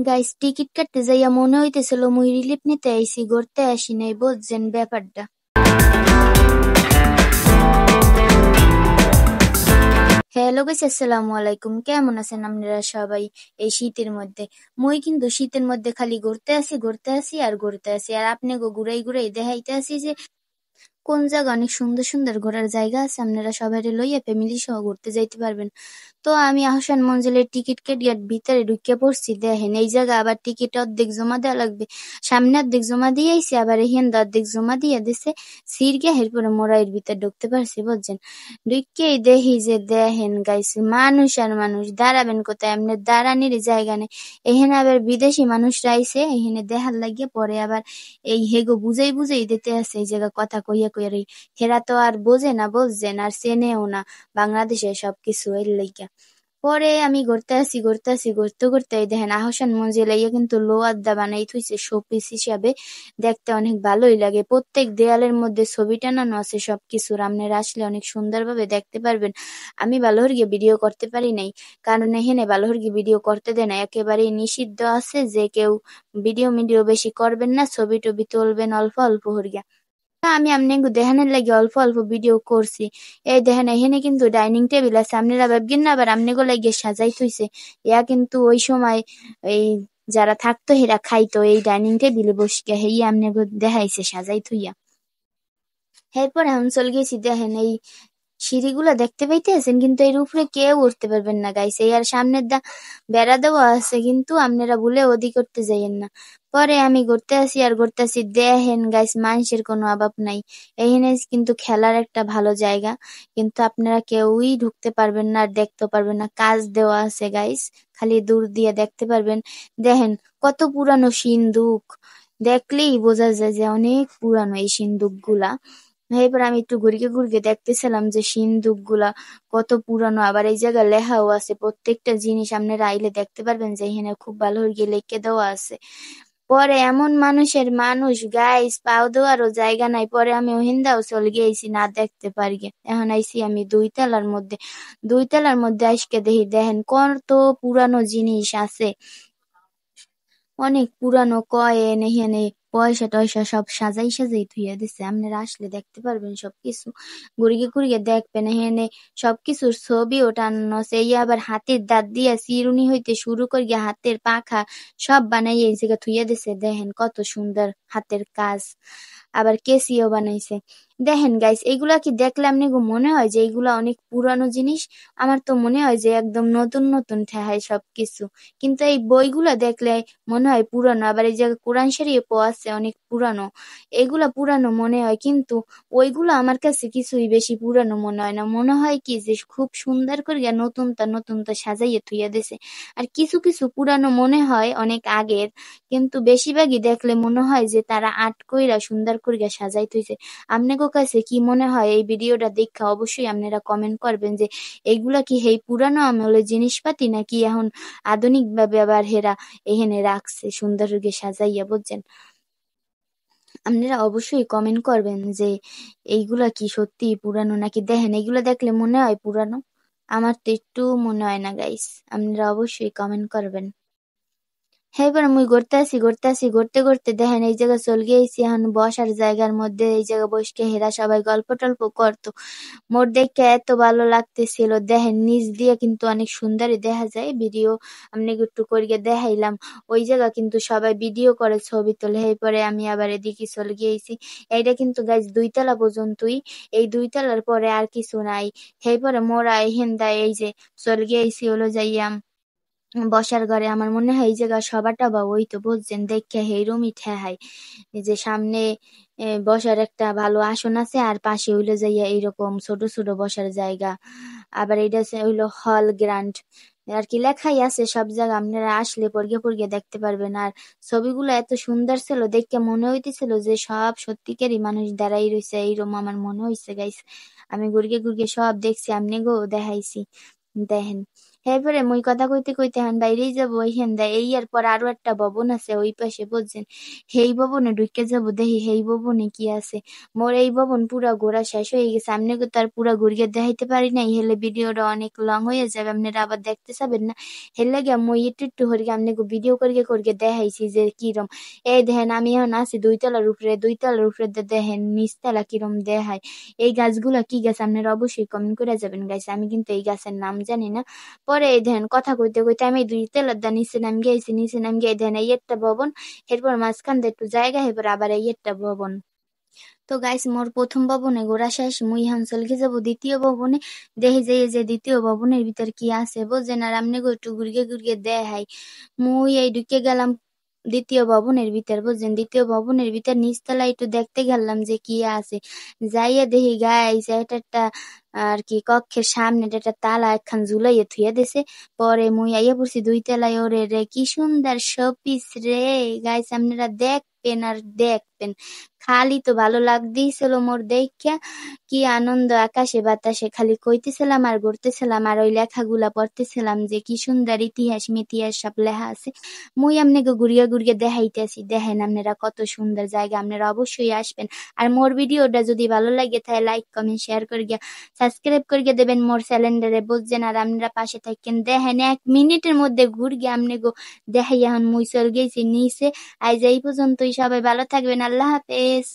Guys, ticket কাটতে যাইয়া মনে হইতেছিল মুই রিলিফ নিতে আইছি, ঘুরতে আসি নাই, বুঝছেন ব্যাপারটা। হ্যালো গাইস, আসসালামু আলাইকুম। কেমন আছেন আপনারা সবাই এই শীতের মধ্যে? মুই কিন্তু শীতের মধ্যে খালি ঘুরতে আসি আর আপনি ঘুরাই ঘুরাই দেখাইতে আসি যে কোন জায়গা অনেক সুন্দর সুন্দর ঘোরার জায়গা আছে, আপনারা সবাই লইয়া ফ্যামিলি সহ ঘুরতে যাইতে পারবেন। তো আমি আহসান মঞ্জিলের টিকিট কেটে ভিতরে ঢুকে পড়ছি। দেখেন এই জায়গা আবার টিকিট অর্ধেক জমা দেওয়া লাগবে। সামনে অর্ধেক জমা দিয়ে আইসি, আবার এখান অর্ধেক জমা দিয়ে দিছে। সিরগে এরপরে মোরা এর ভিতরে ঢুকতে পারছি, বুঝছেন। ঢুকেই দেখি যে দেখেন গাইস, মানুষ আর মানুষ, দাঁড়াবেন কোথায়, এমনি দাঁড়ানির জায়গা নেই। এখানে আবার বিদেশি মানুষরা আইছে এখানে দেখার লাগিয়ে, পরে আবার এই হেগো বুঝাই বুঝাই দিতে আছে এই জায়গা কথা কইয়া কইয়া রই। হেরা তো আর বোঝে না, বুঝছেন, আর চেনেও না বাংলাদেশের সবকিছু, এর লাইগা। পরে আমি ঘুরতে ঘুরতে এই দেখেন আহসান মঞ্জিল ইয়ে কিন্তু লো আড্ডা বানাই থুইছে শোপিস হিসাবে। দেখতে অনেক ভালোই লাগে। প্রত্যেক দেয়ালের মধ্যে ছবি টানানো আছে সবকিছুর। আপনারা আসলে অনেক সুন্দরভাবে দেখতে পারবেন। আমি ভালো করে ভিডিও করতে পারি নাই, কারণ এখানে ভালো করে ভিডিও করতে দেয় না, একেবারেই নিষিদ্ধ আছে যে কেউ ভিডিও বেশি করবেন না, ছবি টবি তুলবেন অল্প অল্প হরিয়া। আমি আমনেগো দেহানের লাগি অল্প অল্প ভিডিও করছি। এই দেখেন এখানে কিন্তু ডাইনিং টেবিল আছে, আপনারা ভাববেন না আবার আমনেগো লাগিয়ে সাজাই থইছে। ইয়া কিন্তু ওই সময় এই যারা থাকতো হেরা খাইতো এই ডাইনিং টেবিলে বসিয়া, হেই আমনেগো দেখাইছে সাজাই থইয়া। এরপর এখন চলে গেছি। দেখেন এই সিঁড়িগুলা দেখতে পাইতেছেন, কিন্তু এর উপরে কেউ উঠতে পারবেন না গাইস। এই আর সামনের বেড়া দেওয়া আছে, কিন্তু আপনারা ভুলে ওদিক করতে যাইয়েন না। পরে আমি ঘুরতে আসি, দেখেন গাইস মানুষের কোনো অভাব নাই। এখানে কিন্তু খেলার একটা ভালো জায়গা, কিন্তু আপনারা কেউই ঢুকতে পারবেন না আর দেখতে পারবেন না। কাজ দেওয়া আছে গাইস, খালি দূর দিয়ে দেখতে পারবেন। দেখেন কত পুরানো সিন্দুক, দেখলেই বোঝা যায় যে অনেক পুরানো এই সিন্দুক গুলা। এরপর আমি একটু ঘুরিয়ে দেখতেছিলাম যে সিন্দুক গুলা কত পুরানো। আবার এই জায়গায় লেখাও আছে প্রত্যেকটা জিনিস, আপনারা আইলে দেখতে পারবেন যে এখানে খুব ভালো করে লিখে দেওয়া আছে। পরে এমন মানুষের মানুষ গাইস, পাও দেওয়ারও জায়গা নাই। পরে আমি ওহিন্দাও চলে গিয়েছি না দেখতে পারি গে। এখন আইছি আমি দুই তলার মধ্যে আজকে দেখি, দেখেন কত পুরানো জিনিস আছে, অনেক পুরানো কয়েন, এখানে পয়সা টয়সা সব সাজাই সাজাই থুইয়া দিছে। আপনারা আসলে দেখতে পারবেন সবকিছু, ঘুরিয়ে দেখবেন। এখানে সবকিছুর ছবিও টানানো আছে। এই আবার হাতের দাঁত দিয়া চিরুনি হইতে শুরু করিয়া হাতের পাখা সব বানাইয়া এই জায়গা থুইয়া দিছে। দেখেন কত সুন্দর হাতের কাজ। আবার কেসিও বানাইছে। দেখেন গাইস, এইগুলা কি দেখলে আপনি মনে হয় যে এইগুলা অনেক পুরানো জিনিস? আমার তো মনে হয় যে একদম নতুন নতুন ঠেহায় সবকিছু, কিন্তু এই বইগুলা দেখলে মনে হয় পুরানো। আবার এই জায়গায় কোরআন শরীফও আছে অনেক পুরানো। এগুলা পুরানো মনে হয়, কিন্তু ওইগুলো আমার কাছে কিছুই বেশি পুরানো মনে হয় না। মনে হয় কি যে খুব সুন্দর করিয়া নতুনটা সাজাইয়া থুইয়া দিছে। আর কিছু কিছু পুরানো মনে হয় অনেক আগের, কিন্তু বেশিরভাগই দেখলে মনে হয় যে তারা আর্ট কইরা সুন্দর করিয়া সাজাই থইছে। আপনাদের কাছে কি মনে হয়? এই ভিডিওটা দেখা অবশ্যই আপনারা কমেন্ট করবেন যে এইগুলা কি সেই পুরানো আমলের জিনিসপাতি, নাকি এখন আধুনিক ভাবে আবার হেরা এখানে রাখছে সুন্দর করে সাজাইয়া, বুঝছেন। আপনারা অবশ্যই কমেন্ট করবেন যে এইগুলা কি সত্যি পুরানো নাকি। দেখেন এইগুলা দেখলে মনে হয় পুরানো, আমার তো একটু মনে হয় না গাইস। আপনারা অবশ্যই কমেন্ট করবেন। হ্যাঁ, এবার মুই ঘুরতে ঘুরতে দেখেন এই জায়গা চল গিয়েছি এখন বসার জায়গার মধ্যে। এই জায়গা বসকে হেরা সবাই গল্প টল্প করতো। মোর দেখে এত ভালো লাগতেছিল। দেখেন নিচ দিয়ে কিন্তু অনেক সুন্দরই দেখা যায়। ভিডিও আমি একটু করিয়ে দেখাইলাম। ওই জায়গা কিন্তু সবাই ভিডিও করে ছবি তোলে। এরপরে আমি আবার এদিকে চলে গিয়েছি। এইটা কিন্তু গাইজ 2 তলা পর্যন্তই। এই 2 তলার পরে আর কিছু নাই। এরপরে মোরা এহেন এই যে চলে গিয়েছি হলো যাইয়া বসার ঘরে। আমার মনে হয় এই জায়গা সবাটা বা ওই তো, বুঝছেন, দেখে হেইরমই ঠেহাই। এই যে সামনে বসার একটা ভালো আসন আছে, আর পাশে হইলো যাইয়া এইরকম ছোট ছোট বসার জায়গা। আবার এটা হইলো হল গ্র্যান্ড, আর কি লেখাই আছে সব জায়গা। আপনারা আসলে পড়িয়ে দেখতে পারবেন। আর ছবিগুলো এত সুন্দর ছিল, দেখে মনে হইতেছিল যে সব সত্যিকারই মানুষ দাঁড়াই রয়েছে, এইরকম আমার মনে হয়েছে গাইস। আমি ঘুরিয়ে সব দেখছি, আপনি গো দেখাইছি। দেখেন এরপরে মুই কথা কইতে কইতে এখন বাইরেই যাবো এইখান দেয় এই আর পর আরো একটা ভবন আছে ওই পাশে বুঝছেন, সেই ভবনে ঢুকে যাবো দেখি সেই ভবনে কি আছে। মোর এই ভবন পুরা ঘোরা শেষ হয়ে গেছে, আপনি তার পুরা ঘুরিয়ে দেখাইতে পারি নাই, হেলে ভিডিওটা অনেক লং হয়ে যাবে, আপনারা আবার দেখতে চাবেন না। হেলে গিয়া মুই একটু একটু করিয়ে আপনাকে ভিডিও করিয়ে করিয়ে দেখাইছি যে কিরম। এই দেখেন আমি এখন আছি দুইতলার উপরে, দুইতলার উপরে দেখেন নিচতলা কিরম দেখায়। এই গাছগুলা কি গাছ আপনারা অবশ্যই কমেন্ট করে যাবেন গাইস, আমি কিন্তু এই গাছের নাম জানি না। পরে এই দেখেন কথা কইতে কইতে আমি দুই তলার দা নিচে নাম গেছি, নিচে নাম গিয়ে দেখেন এই একটা ভবন, এরপর মাঝখান দিয়ে একটু জায়গা, এরপর আবার এই একটা ভবন। তো গাইস মোর প্রথম ভবনে ঘোরা শেষ, মুই এখন চলকে যাবো দ্বিতীয় ভবনে। দেখি যে দ্বিতীয় ভবনের ভিতর কি আছে বুঝছেন, আর আমনে একটু ঘুরিয়ে ঘুরিয়ে দেখাই। মুই এই ঢুকে গেলাম দ্বিতীয় ভবনের ভিতর বুঝছেন, দ্বিতীয় ভবনের ভিতর নিচতলায় একটু দেখতে গেলাম যে কি আছে। যাইয়া দেখি গাইস এটা একটা আর কি কক্ষের সামনে একটা তালা একখান ঝুলাইয়া থুইয়া দিছে। পরে মুই আইয়া পড়ছি দুই তলায়, ওরে রে কি সুন্দর শোপিস রে গাইস, আপনারা দেখবেন আর দেখবেন, খালি তো ভালো লাগতেইছিল মোর দেখিয়া। কি আনন্দ আকাশে বাতাসে খালি কইতেছিলাম আর ঘুরতেছিলাম আর ওই লেখাগুলা পড়তেছিলাম যে কি সুন্দর ইতিহাস মিতিহাস সব লেখা আছে। মুই আপনাকে ঘুরিয়ে ঘুরিয়ে দেখাইতেছি, দেখেন আপনারা কত সুন্দর জায়গা, আপনারা অবশ্যই আসবেন। আর মোর ভিডিওটা যদি ভালো লাগে তাহলে লাইক কমেন্ট শেয়ার করে গিয়া সাবস্ক্রাইব করে দেবেন মোর চ্যানেলটারে বুঝছেন। আর আপনারা পাশে থাকেন, দেখেন 1 মিনিটের মধ্যে ঘুর গিয়ে আপনাকে দেখাই এখন মুই চল গেছি নিচে। আজ এই পর্যন্তই, সবাই ভালো থাকবেন, আল্লাহ হাফেজ।